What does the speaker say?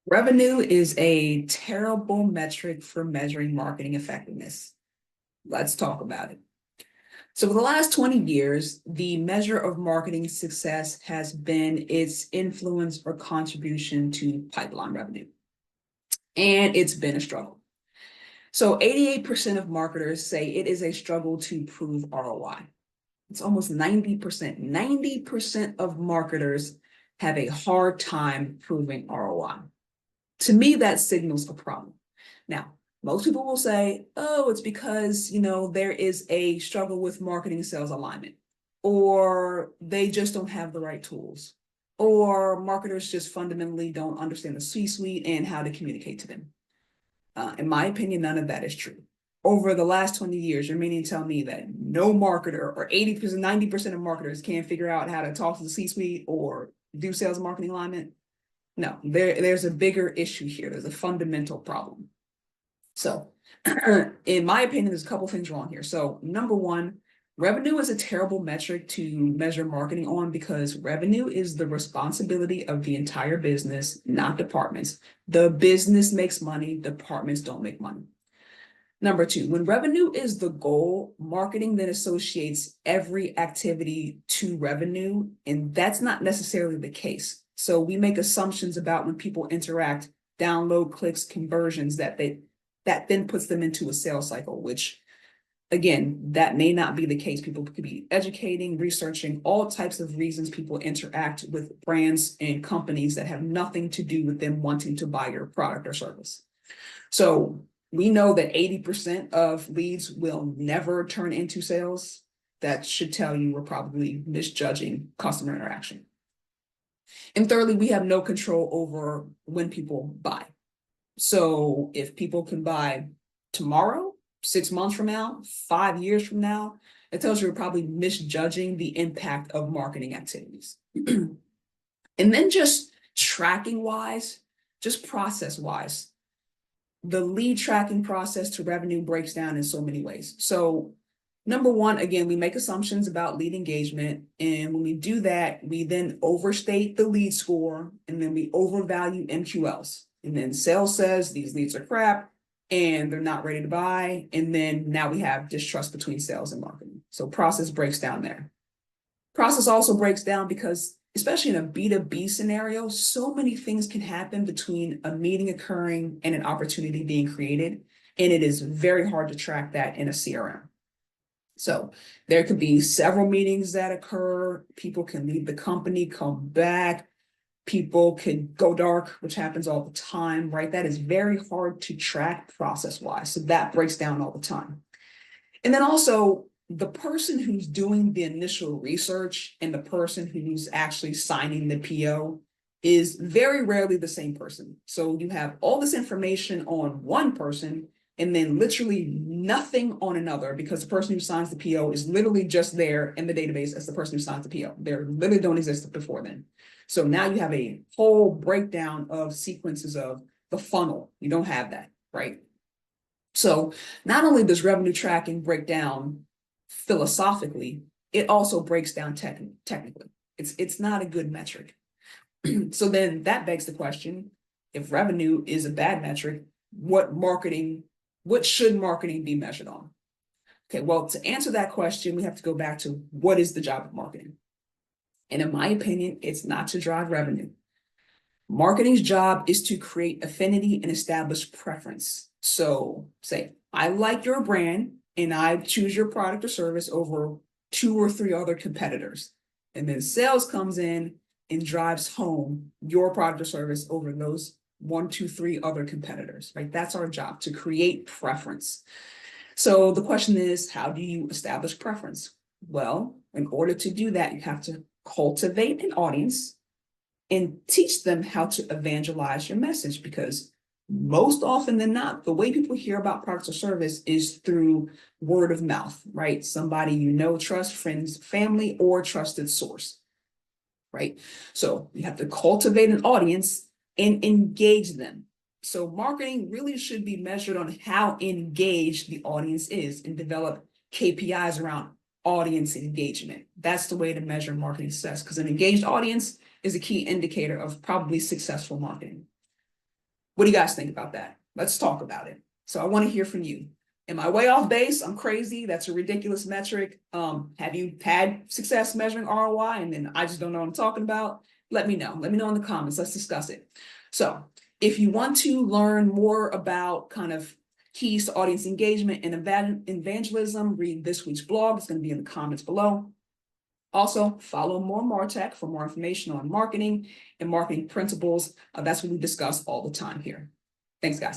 Revenue is a terrible metric for measuring marketing effectiveness. Let's talk about it. So, for the last 20 years, the measure of marketing success has been its influence or contribution to pipeline revenue. And it's been a struggle. So, 88% of marketers say it is a struggle to prove ROI. It's almost 90%. 90% of marketers have a hard time proving ROI. To me, that signals a problem. Now, most people will say, oh, it's because, there is a struggle with marketing sales alignment, or they just don't have the right tools, or marketers just fundamentally don't understand the C-suite and how to communicate to them. In my opinion, none of that is true. Over the last 20 years, you're meaning to tell me that no marketer or 80%, 90% of marketers can't figure out how to talk to the C-suite or do sales and marketing alignment? No, there's a bigger issue here. There's a fundamental problem. So, in my opinion, there's a couple things wrong here. So, number one, revenue is a terrible metric to measure marketing on because revenue is the responsibility of the entire business, not departments. The business makes money, departments don't make money. Number two, when revenue is the goal, marketing then associates every activity to revenue, and that's not necessarily the case. So we make assumptions about when people interact, download, clicks, conversions that then puts them into a sales cycle, which again, that may not be the case. People could be educating, researching all types of reasons people interact with brands and companies that have nothing to do with them wanting to buy your product or service. So we know that 80% of leads will never turn into sales. That should tell you we're probably misjudging customer interaction. And thirdly, we have no control over when people buy. So if people can buy tomorrow, 6 months from now, 5 years from now, it tells you we're probably misjudging the impact of marketing activities. And then just tracking wise, just process wise, the lead tracking process to revenue breaks down in so many ways. So number one, again, we make assumptions about lead engagement. And when we do that, we then overstate the lead score, and then we overvalue MQLs. And then sales says these leads are crap and they're not ready to buy. And then now we have distrust between sales and marketing. So process breaks down there. Process also breaks down because, especially in a B2B scenario, so many things can happen between a meeting occurring and an opportunity being created. And it is very hard to track that in a CRM. So there could be several meetings that occur. People can leave the company, come back. People can go dark, which happens all the time, right? That is very hard to track process-wise. So that breaks down all the time. And then also, the person who's doing the initial research and the person who's actually signing the PO is very rarely the same person. So you have all this information on one person and then literally nothing on another, because the person who signs the PO is literally just there in the database as the person who signs the PO. They literally don't exist before then. So now you have a whole breakdown of sequences of the funnel. You don't have that, right? So not only does revenue tracking break down philosophically, it also breaks down technically. It's not a good metric. So then that begs the question, if revenue is a bad metric, what should marketing be measured on? Okay, well, to answer that question, we have to go back to what is the job of marketing? And in my opinion, it's not to drive revenue. Marketing's job is to create affinity and establish preference. So say, I like your brand and I choose your product or service over 2 or 3 other competitors. And then sales comes in and drives home your product or service over those 1, 2, 3 other competitors, right? That's our job, to create preference. So the question is, how do you establish preference? Well, in order to do that, you have to cultivate an audience and teach them how to evangelize your message, because most often than not, the way people hear about products or service is through word of mouth, right? Somebody you know, trust, friends, family, or trusted source, right? So you have to cultivate an audience and engage them. So marketing really should be measured on how engaged the audience is and develop KPIs around audience engagement. That's the way to measure marketing success, because an engaged audience is a key indicator of probably successful marketing. What do you guys think about that? Let's talk about it. So I want to hear from you. Am I way off base? I'm crazy. That's a ridiculous metric. Have you had success measuring ROI and then I just don't know what I'm talking about? Let me know. Let me know in the comments. Let's discuss it. So if you want to learn more about kind of keys to audience engagement and evangelism, read this week's blog. It's going to be in the comments below. Also, follow MO MarTech for more information on marketing and marketing principles. That's what we discuss all the time here. Thanks, guys.